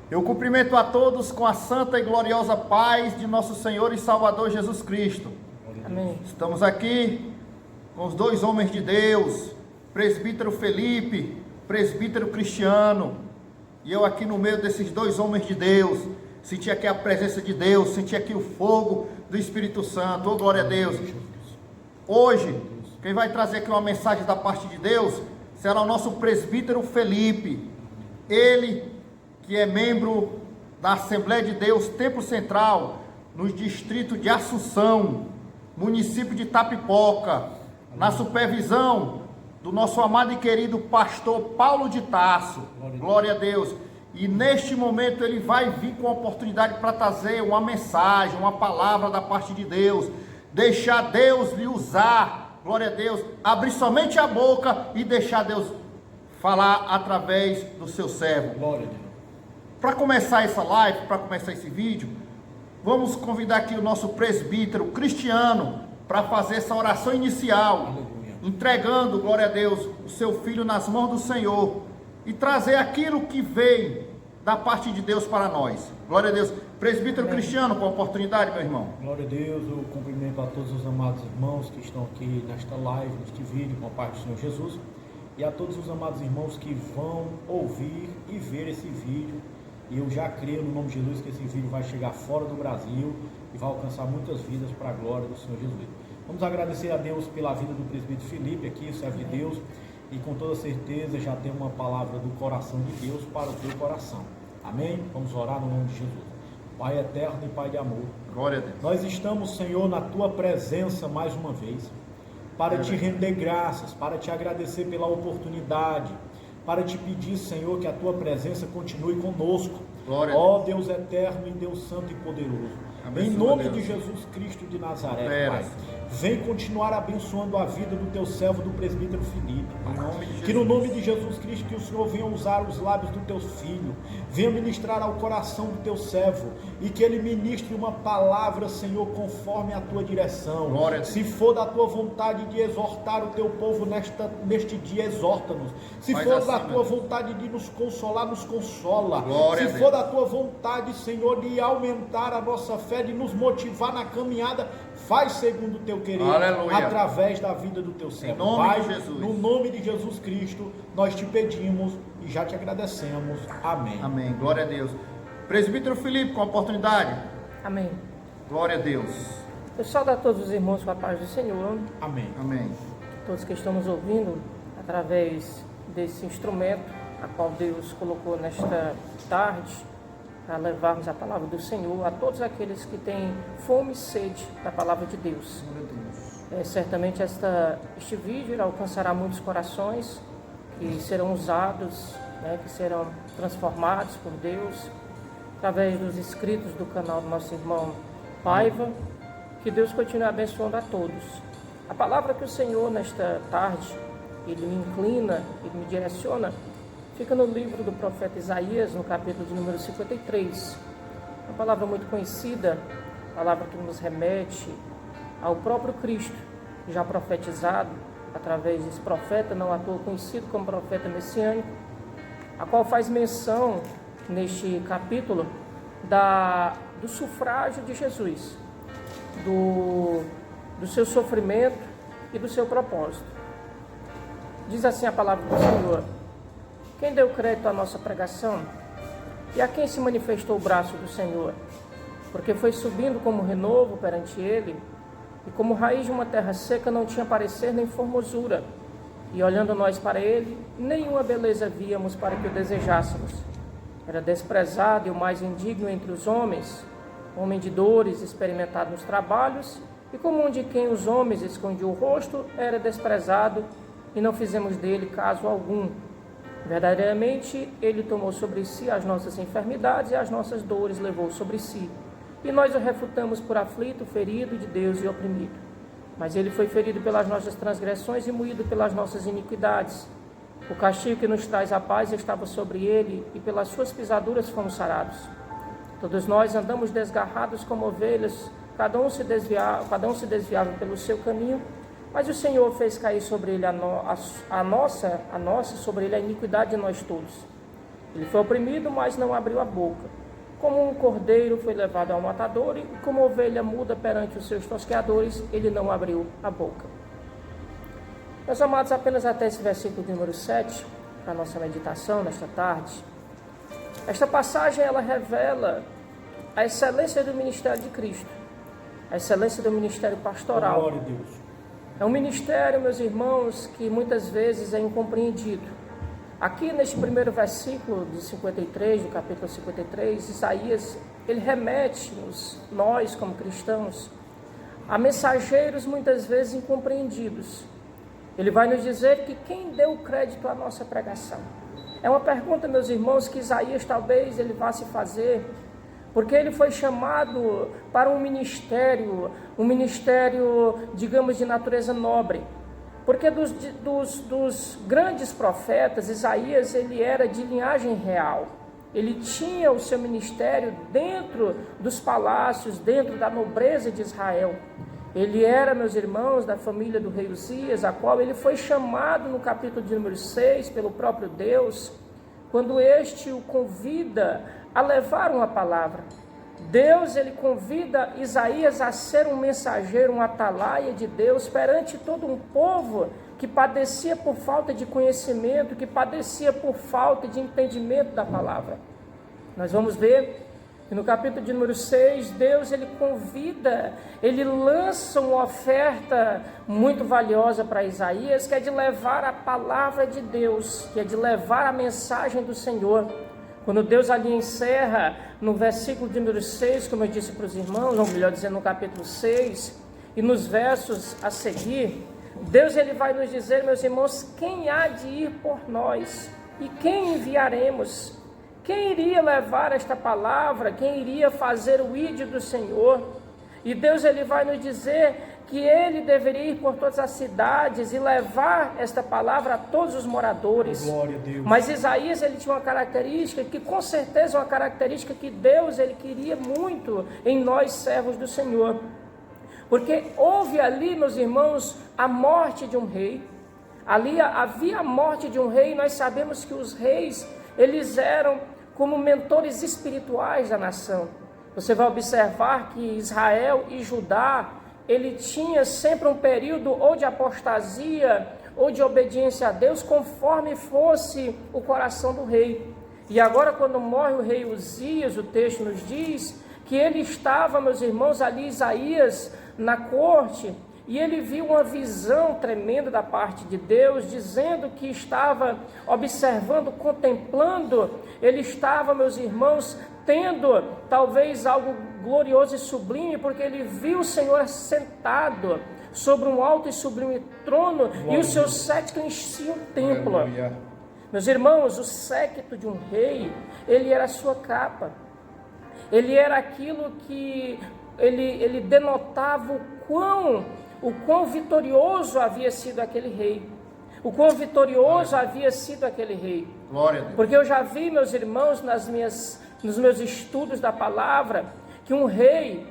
Eu cumprimento a todos com a santa e gloriosa paz de nosso Senhor e Salvador Jesus Cristo. Amém. Estamos aqui com os dois homens de Deus, presbítero Felipe, presbítero Cristiano, e eu aqui no meio desses dois homens de Deus, senti aqui a presença de Deus, senti aqui o fogo do Espírito Santo. Oh, glória a Deus. Hoje, quem vai trazer aqui uma mensagem da parte de Deus será o nosso presbítero Felipe, ele que é membro da Assembleia de Deus Templo Central, no distrito de Assunção, município de Itapipoca, na supervisão do nosso amado e querido pastor Paulo de Tarso. Glória a Deus. E neste momento ele vai vir com a oportunidade para trazer uma mensagem, uma palavra da parte de Deus, deixar Deus lhe usar, glória a Deus, abrir somente a boca e deixar Deus falar através do seu servo. Glória a Deus. Para começar essa live, para começar esse vídeo, vamos convidar aqui o nosso presbítero Cristiano para fazer essa oração inicial, entregando, glória a Deus, o seu filho nas mãos do Senhor e trazer aquilo que vem da parte de Deus para nós. Glória a Deus. Presbítero Cristiano, com a oportunidade, meu irmão. Glória a Deus, eu cumprimento a todos os amados irmãos que estão aqui nesta live, neste vídeo, com a paz do Senhor Jesus, e a todos os amados irmãos que vão ouvir e ver esse vídeo. E eu já creio no nome de Jesus que esse vídeo vai chegar fora do Brasil e vai alcançar muitas vidas para a glória do Senhor Jesus. Vamos agradecer a Deus pela vida do presbítero Felipe aqui, servo de Deus, e com toda certeza já tem uma palavra do coração de Deus para o teu coração. Amém? Vamos orar no nome de Jesus. Pai eterno e Pai de amor, glória a Deus. Nós estamos, Senhor, na tua presença mais uma vez, para te render graças, para te agradecer pela oportunidade, para te pedir, Senhor, que a tua presença continue conosco. Ó Deus eterno e Deus santo e poderoso. Abençoa, em nome de Jesus Cristo de Nazaré, Pai, vem continuar abençoando a vida do teu servo, do presbítero Felipe, Pai. Que no nome de Jesus Cristo, que o Senhor venha usar os lábios do teu filho, venha ministrar ao coração do teu servo, e que ele ministre uma palavra, Senhor, conforme a tua direção. Se for da tua vontade de exortar o teu povo neste dia, exorta-nos. Se for da tua vontade de nos consolar, nos consola. Se for da tua vontade, Senhor, de aumentar a nossa fé, de nos motivar na caminhada, faz segundo o teu querer. Aleluia. Através da vida do teu servo. Pai, no nome de Jesus Cristo, nós te pedimos e já te agradecemos. Amém. Amém. Glória a Deus. Presbítero Felipe, com a oportunidade. Amém. Glória a Deus. Eu saúdo a todos os irmãos com a paz do Senhor. Amém. Amém. Todos que estão nos ouvindo através desse instrumento a qual Deus colocou nesta tarde, para levarmos a palavra do Senhor a todos aqueles que têm fome e sede da palavra de Deus. Certamente este vídeo alcançará muitos corações que serão usados, que serão transformados por Deus, através dos inscritos do canal do nosso irmão Paiva. Que Deus continue abençoando a todos. A palavra que o Senhor nesta tarde, Ele me inclina, Ele me direciona, fica no livro do profeta Isaías, no capítulo de número 53. Uma palavra muito conhecida, palavra que nos remete ao próprio Cristo, já profetizado através desse profeta, não à toa conhecido como profeta messiânico, a qual faz menção neste capítulo do sufrágio de Jesus, do seu sofrimento e do seu propósito. Diz assim a palavra do Senhor: quem deu crédito à nossa pregação? E a quem se manifestou o braço do Senhor? Porque foi subindo como renovo perante ele, e como raiz de uma terra seca não tinha parecer nem formosura. E olhando nós para ele, nenhuma beleza víamos para que o desejássemos. Era desprezado e o mais indigno entre os homens, homem de dores, experimentado nos trabalhos, e como um de quem os homens escondiam o rosto, era desprezado, e não fizemos dele caso algum. Verdadeiramente, ele tomou sobre si as nossas enfermidades e as nossas dores levou sobre si. E nós o refutamos por aflito, ferido de Deus e oprimido. Mas ele foi ferido pelas nossas transgressões e moído pelas nossas iniquidades. O castigo que nos traz a paz estava sobre ele, e pelas suas pisaduras fomos sarados. Todos nós andamos desgarrados como ovelhas, cada um se desviava pelo seu caminho, mas o Senhor fez cair sobre ele sobre ele a iniquidade de nós todos. Ele foi oprimido, mas não abriu a boca. Como um cordeiro foi levado ao matador, e como ovelha muda perante os seus tosqueadores, ele não abriu a boca. Meus amados, apenas até esse versículo de número 7, para a nossa meditação nesta tarde. Esta passagem, ela revela a excelência do ministério de Cristo, a excelência do ministério pastoral. Glória a Deus. É um ministério, meus irmãos, que muitas vezes é incompreendido. Aqui neste primeiro versículo de 53, do capítulo 53, Isaías, ele remete-nos, nós como cristãos, a mensageiros muitas vezes incompreendidos. Ele vai nos dizer que quem deu crédito à nossa pregação. É uma pergunta, meus irmãos, que Isaías talvez ele vá se fazer, porque ele foi chamado para um ministério, digamos, de natureza nobre. Porque dos grandes profetas, Isaías, ele era de linhagem real. Ele tinha o seu ministério dentro dos palácios, dentro da nobreza de Israel. Ele era, meus irmãos, da família do rei Uzias, a qual ele foi chamado no capítulo de número 6, pelo próprio Deus, quando este o convida a levar uma palavra. Deus, ele convida Isaías a ser um mensageiro, um atalaia de Deus perante todo um povo que padecia por falta de conhecimento, que padecia por falta de entendimento da palavra. Nós vamos ver que no capítulo de número 6, Deus, ele convida, ele lança uma oferta muito valiosa para Isaías, que é de levar a palavra de Deus, que é de levar a mensagem do Senhor. Quando Deus ali encerra no versículo de número 6, como eu disse para os irmãos, ou melhor dizendo, no capítulo 6, e nos versos a seguir, Deus ele vai nos dizer, meus irmãos, quem há de ir por nós e quem enviaremos? Quem iria levar esta palavra? Quem iria fazer o ídio do Senhor? E Deus ele vai nos dizer que ele deveria ir por todas as cidades e levar esta palavra a todos os moradores. Glória a Deus. Mas Isaías ele tinha uma característica que com certeza é uma característica que Deus ele queria muito em nós servos do Senhor. Porque houve ali, meus irmãos, a morte de um rei. Ali havia a morte de um rei, e nós sabemos que os reis, eles eram como mentores espirituais da nação. Você vai observar que Israel e Judá, ele tinha sempre um período ou de apostasia ou de obediência a Deus, conforme fosse o coração do rei. E agora, quando morre o rei Uzias, o texto nos diz que ele estava, meus irmãos, ali Isaías na corte, e ele viu uma visão tremenda da parte de Deus, dizendo que estava observando, contemplando, ele estava, meus irmãos, tendo talvez algo glorioso e sublime, porque ele viu o Senhor sentado sobre um alto e sublime trono, e o seu séquito enchia o templo. Meus irmãos, o séquito de um rei, ele era a sua capa, ele era aquilo que ele denotava o quão vitorioso havia sido aquele rei, o quão vitorioso havia sido aquele rei. Glória a Deus. Porque eu já vi, meus irmãos, nos meus estudos da palavra, que um rei,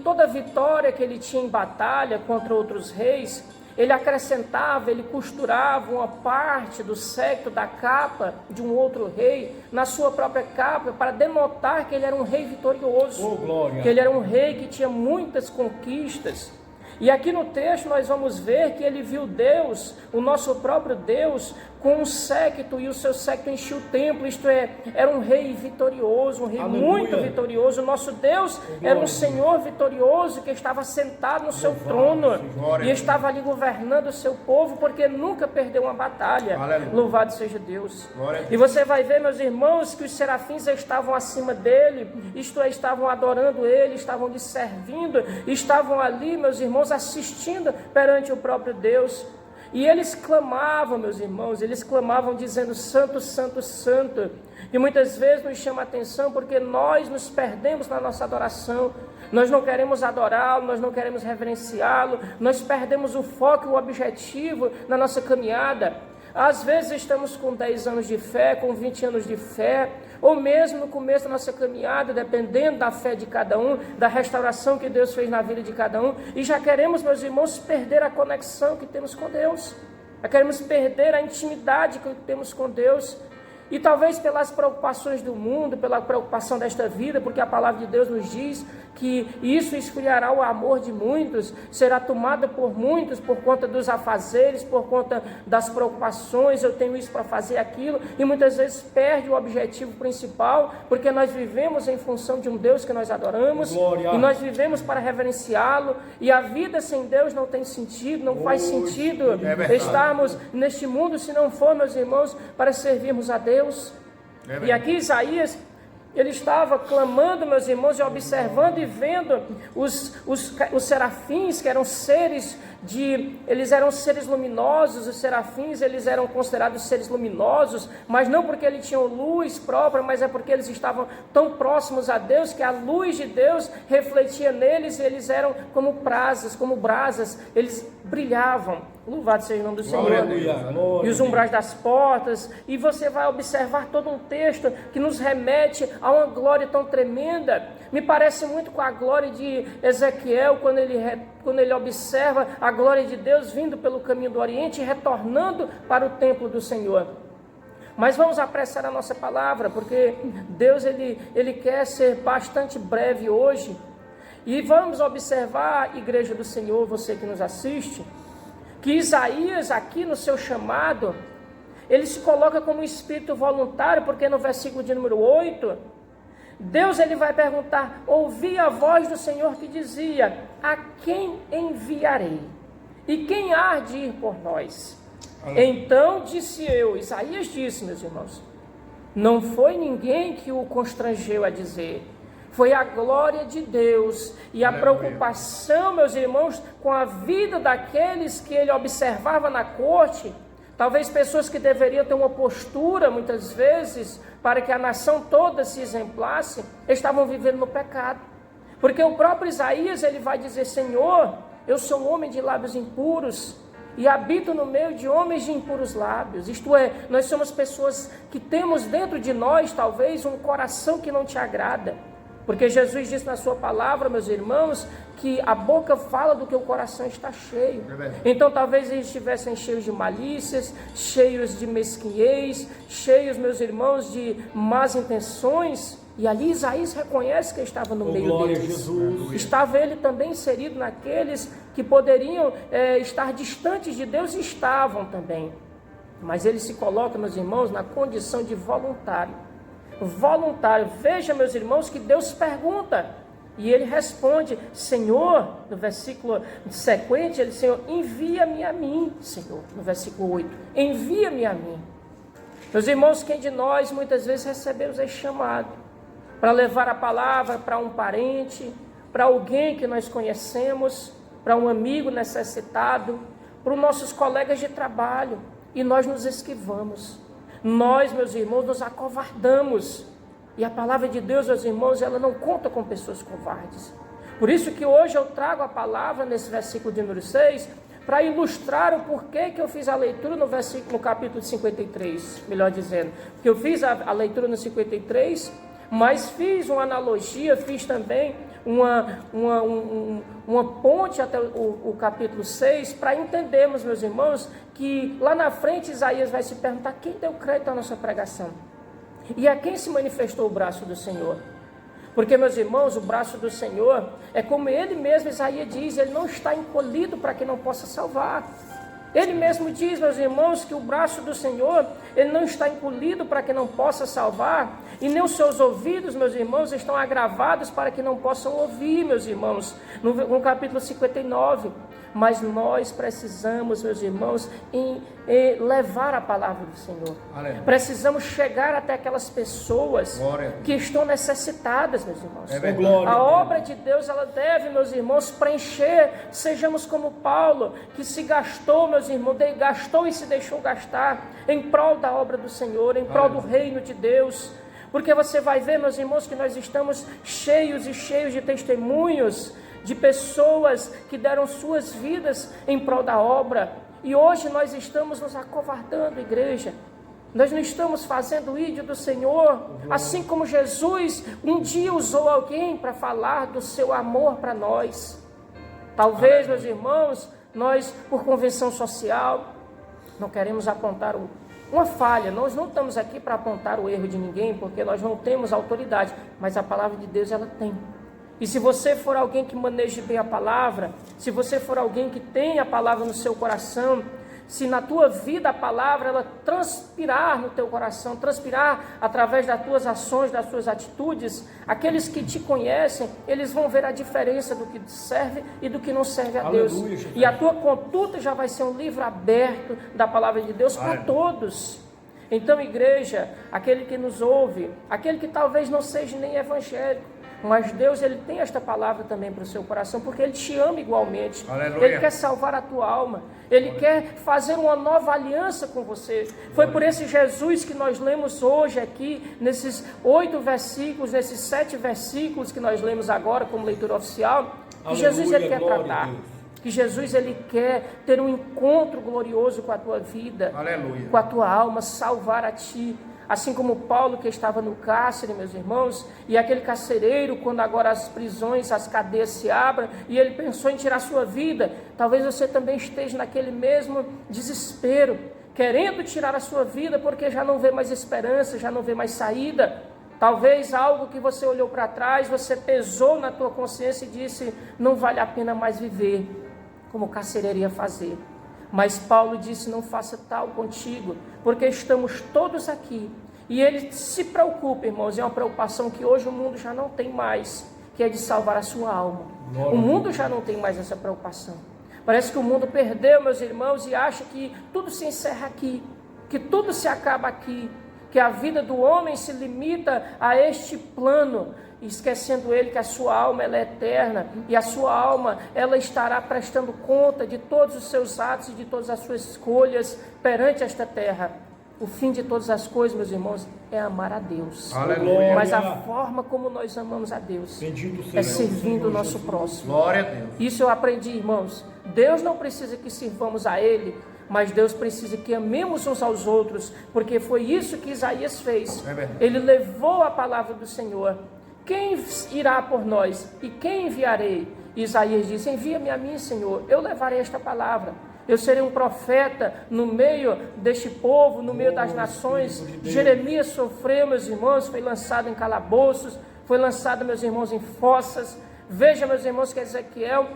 toda vitória que ele tinha em batalha contra outros reis, ele acrescentava, ele costurava uma parte do séquito da capa de um outro rei na sua própria capa, para denotar que ele era um rei vitorioso, que ele era um rei que tinha muitas conquistas. E aqui no texto nós vamos ver que ele viu Deus, o nosso próprio Deus, com um séquito, e o seu séquito enchia o templo, isto é, era um rei vitorioso, um rei muito vitorioso. O nosso Deus era um Senhor vitorioso que estava sentado no seu trono e estava ali governando o seu povo, porque nunca perdeu uma batalha. Aleluia. Louvado seja Deus. E você vai ver, meus irmãos, que os serafins estavam acima dele, isto é, estavam adorando ele, estavam lhe servindo, estavam ali, meus irmãos, assistindo perante o próprio Deus. E eles clamavam, meus irmãos, eles clamavam dizendo: Santo, Santo, Santo. E muitas vezes nos chama a atenção porque nós nos perdemos na nossa adoração. Nós não queremos adorá-lo, nós não queremos reverenciá-lo, nós perdemos o foco e o objetivo na nossa caminhada. Às vezes estamos com 10 anos de fé, com 20 anos de fé, ou mesmo no começo da nossa caminhada, dependendo da fé de cada um, da restauração que Deus fez na vida de cada um, e já queremos, meus irmãos, perder a conexão que temos com Deus, já queremos perder a intimidade que temos com Deus. E talvez pelas preocupações do mundo, pela preocupação desta vida, porque a palavra de Deus nos diz que isso esfriará o amor de muitos, será tomada por muitos por conta dos afazeres, por conta das preocupações, eu tenho isso para fazer, aquilo, e muitas vezes perde o objetivo principal, porque nós vivemos em função de um Deus que nós adoramos, Glória. E nós vivemos para reverenciá-lo, e a vida sem Deus não tem sentido, não faz sentido estarmos neste mundo se não for, meus irmãos, para servirmos a Deus. E aqui Isaías, ele estava clamando, meus irmãos, e observando e vendo os serafins, que eram seres eles eram seres luminosos. Os serafins, eles eram considerados seres luminosos, mas não porque eles tinham luz própria, mas é porque eles estavam tão próximos a Deus, que a luz de Deus refletia neles, e eles eram como brasas, eles brilhavam. Louvado seja o nome do Senhor. E os umbrais das portas, e você vai observar todo um texto que nos remete a uma glória tão tremenda. Me parece muito com a glória de Ezequiel, quando ele observa a glória de Deus vindo pelo caminho do Oriente e retornando para o templo do Senhor. Mas vamos apressar a nossa palavra, porque Deus ele quer ser bastante breve hoje. E vamos observar, igreja do Senhor, você que nos assiste, que Isaías aqui no seu chamado, ele se coloca como um espírito voluntário, porque no versículo de número 8, Deus ele vai perguntar: ouvi a voz do Senhor que dizia, a quem enviarei? E quem há de ir por nós? Então disse eu, Isaías disse, meus irmãos, não foi ninguém que o constrangeu a dizer, foi a glória de Deus e a preocupação, meus irmãos, com a vida daqueles que ele observava na corte. Talvez pessoas que deveriam ter uma postura, muitas vezes, para que a nação toda se exemplasse, estavam vivendo no pecado. Porque o próprio Isaías, ele vai dizer: Senhor, eu sou um homem de lábios impuros e habito no meio de homens de impuros lábios. Isto é, nós somos pessoas que temos dentro de nós, talvez, um coração que não te agrada. Porque Jesus disse na sua palavra, meus irmãos, que a boca fala do que o coração está cheio. Então talvez eles estivessem cheios de malícias, cheios de mesquinhez, cheios, meus irmãos, de más intenções. E ali Isaías reconhece que estava no meio deles. Jesus. Estava ele também inserido naqueles que poderiam estar distantes de Deus, e estavam também. Mas ele se coloca, meus irmãos, na condição de voluntário. Voluntário. Veja, meus irmãos, que Deus pergunta e ele responde: Senhor, no versículo sequente, ele: Senhor, envia-me a mim, Senhor. No versículo 8, envia-me a mim. Meus irmãos, quem de nós muitas vezes recebemos esse chamado para levar a palavra para um parente, para alguém que nós conhecemos, para um amigo necessitado, para os nossos colegas de trabalho, e nós nos esquivamos? Nós, meus irmãos, nos acovardamos. E a palavra de Deus, meus irmãos, ela não conta com pessoas covardes. Por isso que hoje eu trago a palavra nesse versículo de número 6, para ilustrar o porquê que eu fiz a leitura no capítulo 53, melhor dizendo. Porque eu fiz a leitura no 53, mas fiz uma analogia, fiz também uma ponte até o capítulo 6, para entendermos, meus irmãos, que lá na frente Isaías vai se perguntar: quem deu crédito à nossa pregação? E a quem se manifestou o braço do Senhor? Porque, meus irmãos, o braço do Senhor é como ele mesmo, Isaías diz, ele não está encolhido para que não possa salvar. Ele mesmo diz, meus irmãos, que o braço do Senhor, ele não está encolhido para que não possa salvar, e nem os seus ouvidos, meus irmãos, estão agravados para que não possam ouvir, meus irmãos, no capítulo 59. Mas nós precisamos, meus irmãos, em levar a palavra do Senhor. Aleluia. Precisamos chegar até aquelas pessoas que estão necessitadas, meus irmãos. A obra de Deus, ela deve, meus irmãos, preencher. Sejamos como Paulo, que se gastou, meus irmãos, gastou e se deixou gastar em prol da obra do Senhor, em prol do reino de Deus. Porque você vai ver, meus irmãos, que nós estamos cheios e cheios de testemunhos de pessoas que deram suas vidas em prol da obra. E hoje nós estamos nos acovardando, igreja. Nós não estamos fazendo o ídolo do Senhor, assim como Jesus um dia usou alguém para falar do seu amor para nós. Talvez, meus irmãos, nós, por convenção social, não queremos apontar uma falha. Nós não estamos aqui para apontar o erro de ninguém, porque nós não temos autoridade, mas a palavra de Deus ela tem. E se você for alguém que maneje bem a palavra, se você for alguém que tem a palavra no seu coração, se na tua vida a palavra ela transpirar no teu coração, transpirar através das tuas ações, das tuas atitudes, aqueles que te conhecem, eles vão ver a diferença do que serve e do que não serve a Deus. E a tua conduta já vai ser um livro aberto da palavra de Deus para todos. Então, igreja, aquele que nos ouve, aquele que talvez não seja nem evangélico, mas Deus, Ele tem esta palavra também para o seu coração, porque Ele te ama igualmente. Aleluia. Ele quer salvar a tua alma. Ele quer fazer uma nova aliança com você. Foi por esse Jesus que nós lemos hoje aqui, nesses 8 versículos, nesses 7 versículos que nós lemos agora como leitura oficial, que Jesus Ele quer tratar. Que Jesus Ele quer ter um encontro glorioso com a tua vida, Aleluia. com a tua alma, salvar a ti. Assim como Paulo, que estava no cárcere, meus irmãos, e aquele carcereiro, quando agora as prisões, as cadeias se abrem, e ele pensou em tirar sua vida, talvez você também esteja naquele mesmo desespero, querendo tirar a sua vida, porque já não vê mais esperança, já não vê mais saída. Talvez algo que você olhou para trás, você pesou na tua consciência e disse, não vale a pena mais viver, como o carcereiro ia fazer. Mas Paulo disse, não faça tal contigo, porque estamos todos aqui. E ele se preocupa, irmãos, é uma preocupação que hoje o mundo já não tem mais, que é de salvar a sua alma. O mundo já não tem mais essa preocupação. Parece que o mundo perdeu, meus irmãos, e acha que tudo se encerra aqui, que tudo se acaba aqui, que a vida do homem se limita a este plano, esquecendo ele que a sua alma ela é eterna, e a sua alma ela estará prestando conta de todos os seus atos e de todas as suas escolhas perante esta terra. O fim de todas as coisas, meus irmãos, é amar a Deus. Aleluia. Mas a forma como nós amamos a Deus é servindo o nosso próximo. Glória a Deus. Isso eu aprendi, irmãos. Deus não precisa que sirvamos a Ele, mas Deus precisa que amemos uns aos outros, porque foi isso que Isaías fez. É verdade. Ele levou a palavra do Senhor. Quem irá por nós? E quem enviarei? Isaías disse, envia-me a mim, Senhor, eu levarei esta palavra. Eu serei um profeta no meio deste povo, no meio das nações. Jeremias sofreu, meus irmãos, foi lançado em calabouços, foi lançado, meus irmãos, em fossas. Veja, meus irmãos, que Ezequiel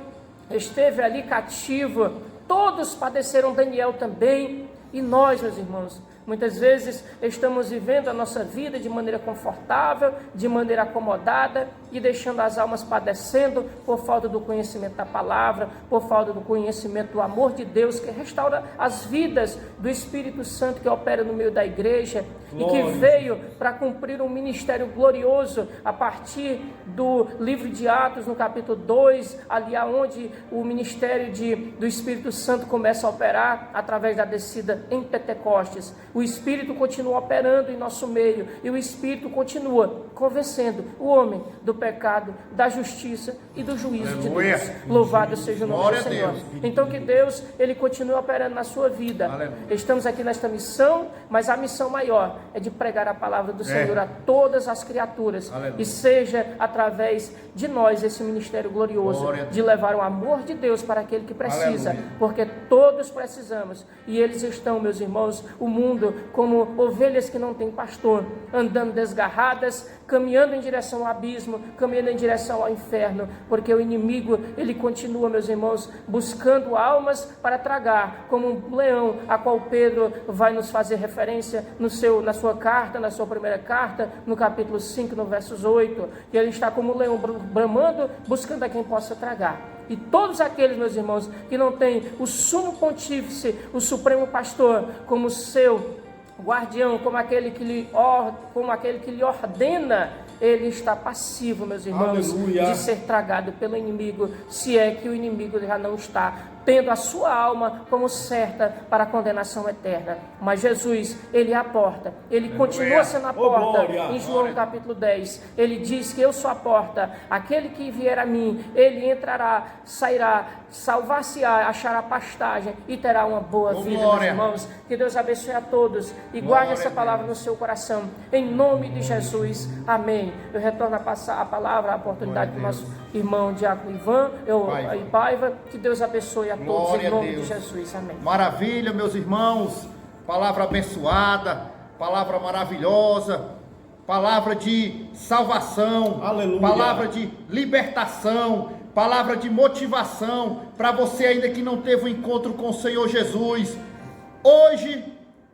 esteve ali cativo. Todos padeceram, Daniel também. E nós, meus irmãos, muitas vezes estamos vivendo a nossa vida de maneira confortável, de maneira acomodada e deixando as almas padecendo por falta do conhecimento da palavra, por falta do conhecimento do amor de Deus que restaura as vidas, do Espírito Santo que opera no meio da igreja e que veio para cumprir um ministério glorioso a partir do livro de Atos, no capítulo 2, ali aonde o ministério do Espírito Santo começa a operar através da descida em Pentecostes. O Espírito continua operando em nosso meio e o Espírito continua convencendo o homem do pecado, da justiça e do juízo de Deus. Louvado seja o nome do Senhor. Então que Deus, Ele continue operando na sua vida. Aleluia. Estamos aqui nesta missão, mas a missão maior é de pregar a palavra do Senhor a todas as criaturas. Aleluia. E seja através de nós esse ministério glorioso de levar o amor de Deus para aquele que precisa. Aleluia. Porque todos precisamos e eles estão, meus irmãos, o mundo como ovelhas que não têm pastor, andando desgarradas, caminhando em direção ao abismo, caminhando em direção ao inferno, porque o inimigo, ele continua, meus irmãos, buscando almas para tragar, como um leão, a qual Pedro vai nos fazer referência na sua carta, na sua primeira carta, no capítulo 5, no versos 8, que ele está como um leão bramando, buscando a quem possa tragar. E todos aqueles, meus irmãos, que não têm o sumo pontífice, o supremo pastor, como seu guardião, como aquele que lhe ordena, ele está passivo, meus irmãos, Aleluia. de ser tragado pelo inimigo, se é que o inimigo já não está tendo a sua alma como certa para a condenação eterna. Mas Jesus, Ele é a porta, Ele continua sendo a porta. Em João capítulo 10, Ele diz que eu sou a porta, aquele que vier a mim, ele entrará, sairá, salvar-se-á, achará pastagem e terá uma boa vida, meus irmãos. Que Deus abençoe a todos e guarde essa palavra no seu coração, em nome de Jesus, amém. Eu retorno a passar a palavra, a oportunidade do nosso irmão Diácono Ivan e Paiva. Que Deus abençoe a todos, em nome de Jesus, amém. Maravilha, meus irmãos. palavra abençoada, palavra maravilhosa, palavra de salvação, Aleluia. palavra de libertação, palavra de motivação para você ainda que não teve um encontro com o Senhor Jesus. Hoje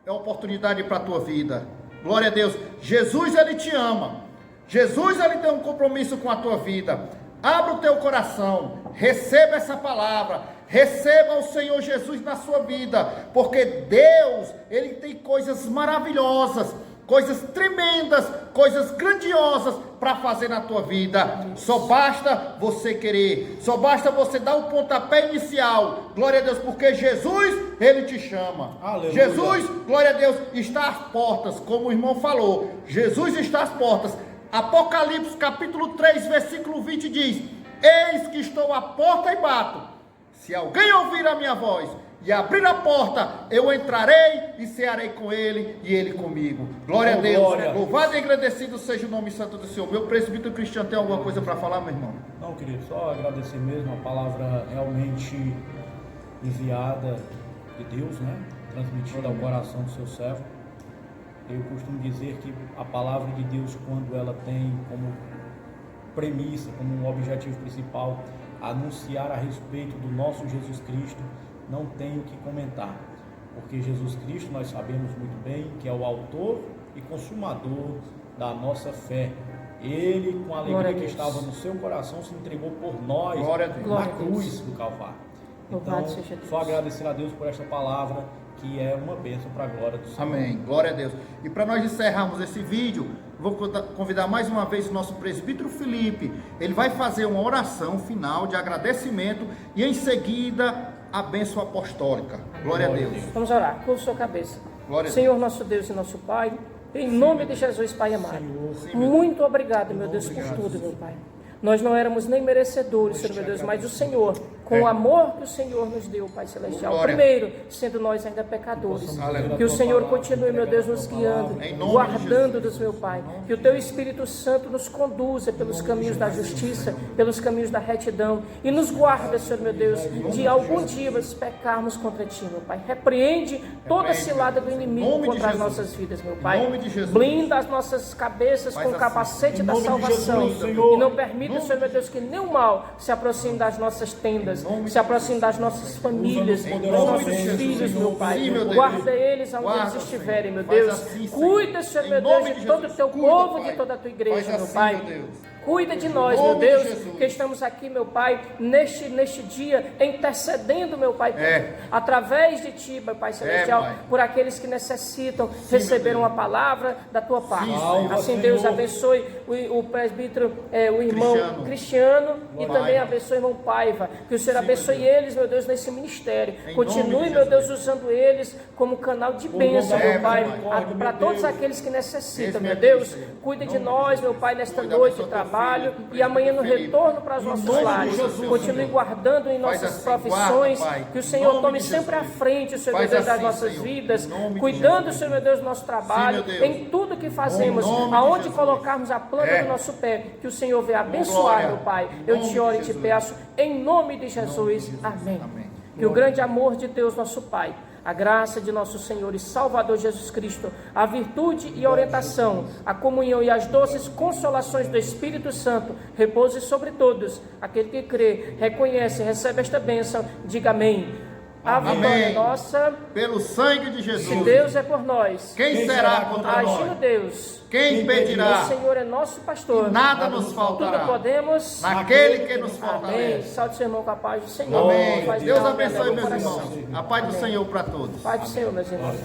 é a oportunidade para a tua vida. Glória a Deus. Jesus, Ele te ama. Jesus, Ele tem um compromisso com a tua vida. Abra o teu coração, receba essa palavra, receba o Senhor Jesus na sua vida, porque Deus, Ele tem coisas maravilhosas, coisas tremendas, coisas grandiosas para fazer na tua vida. Só basta você querer, só basta você dar o pontapé inicial. Glória a Deus, porque Jesus, Ele te chama. Aleluia. Jesus, glória a Deus, está às portas, como o irmão falou. Jesus está às portas. Apocalipse capítulo 3, versículo 20 diz: eis que estou à porta e bato. Se alguém ouvir a minha voz e abrir a porta, eu entrarei e cearei com ele e ele comigo. Glória a Deus. Glória. Louvado e agradecido seja o nome santo do Senhor. Meu presbítero Cristiano tem alguma coisa para falar, meu irmão? Não, querido, só agradecer mesmo a palavra realmente enviada de Deus, né? Transmitida ao coração do seu servo. Eu costumo dizer que a palavra de Deus, quando ela tem como premissa, como um objetivo principal, anunciar a respeito do nosso Jesus Cristo, não tenho o que comentar, porque Jesus Cristo, nós sabemos muito bem que é o autor e consumador da nossa fé. Ele, com a alegria que estava no seu coração, se entregou por nós na cruz do Calvário. Então, só agradecer a Deus por esta palavra, que é uma bênção para a glória do Senhor. Amém, glória a Deus. E para nós encerrarmos esse vídeo, vou convidar mais uma vez o nosso presbítero Felipe. Ele vai fazer uma oração final de agradecimento e em seguida a bênção apostólica. Glória a Deus. Vamos orar, curva sua cabeça. Glória a Senhor, nosso Deus e nosso Pai, em nome de Jesus, Pai amado, muito obrigado, meu Deus, por tudo, meu Pai. Nós não éramos nem merecedores, Senhor, meu Deus, mas o Senhor, com o amor que o Senhor nos deu, Pai Celestial, primeiro, sendo nós ainda pecadores, que o Senhor continue, meu Deus, nos guiando, guardando-nos, meu Pai, que o Teu Espírito Santo nos conduza pelos caminhos da justiça, pelos caminhos da retidão, e nos guarda, Senhor, meu Deus, de algum dia nós pecarmos contra Ti, meu Pai. Repreende toda a cilada do inimigo contra as nossas vidas, meu Pai. Blinda as nossas cabeças com o capacete da salvação, e não permita, Senhor, meu Deus, que nenhum mal se aproxime das nossas tendas, se aproxime das nossas famílias, dos nossos filhos, meu Pai. Guarda eles aonde eles estiverem, meu Deus. Cuida, Senhor, meu Deus, de todo o Teu povo, de toda a Tua igreja, meu Pai. Cuida de nós, meu Deus, que estamos aqui, meu Pai, neste dia, intercedendo, meu Pai, através de Ti, meu Pai Celestial, por aqueles que necessitam receber uma palavra da Tua parte. Assim, Deus, abençoe o presbítero, o irmão Cristiano, e também abençoe o irmão Paiva, que o Senhor abençoe eles, meu Deus, nesse ministério. Continue, meu Deus, usando eles como canal de bênção, meu Pai, para todos aqueles que necessitam, meu Deus. Cuida de nós, meu Pai, nesta noite de trabalho, e amanhã no retorno para os nossos lares. Continue guardando em nossas profissões, que o Senhor tome sempre à frente, Senhor meu Deus, das nossas vidas, cuidando, Senhor meu Deus, do nosso trabalho, em tudo que fazemos, aonde colocarmos a planta do nosso pé, que o Senhor venha abençoar, meu Pai. Eu te oro e te peço, em nome de Jesus. Amém. Que o grande amor de Deus, nosso Pai, a graça de nosso Senhor e Salvador Jesus Cristo, a virtude e a orientação, a comunhão e as doces consolações do Espírito Santo repouse sobre todos. Aquele que crê, reconhece, recebe esta bênção, diga amém. A vitória é nossa, pelo sangue de Jesus. Se Deus é por nós, quem será contra nós? Agindo Deus, quem impedirá? O Senhor é nosso pastor, e nada nos faltará. Tudo podemos naquele que nos fortalece. Amém. Saúde, seu irmão, com a paz do Senhor. Amém. Deus abençoe, meus irmãos. A paz do Senhor para todos. Paz do Senhor, meus irmãos.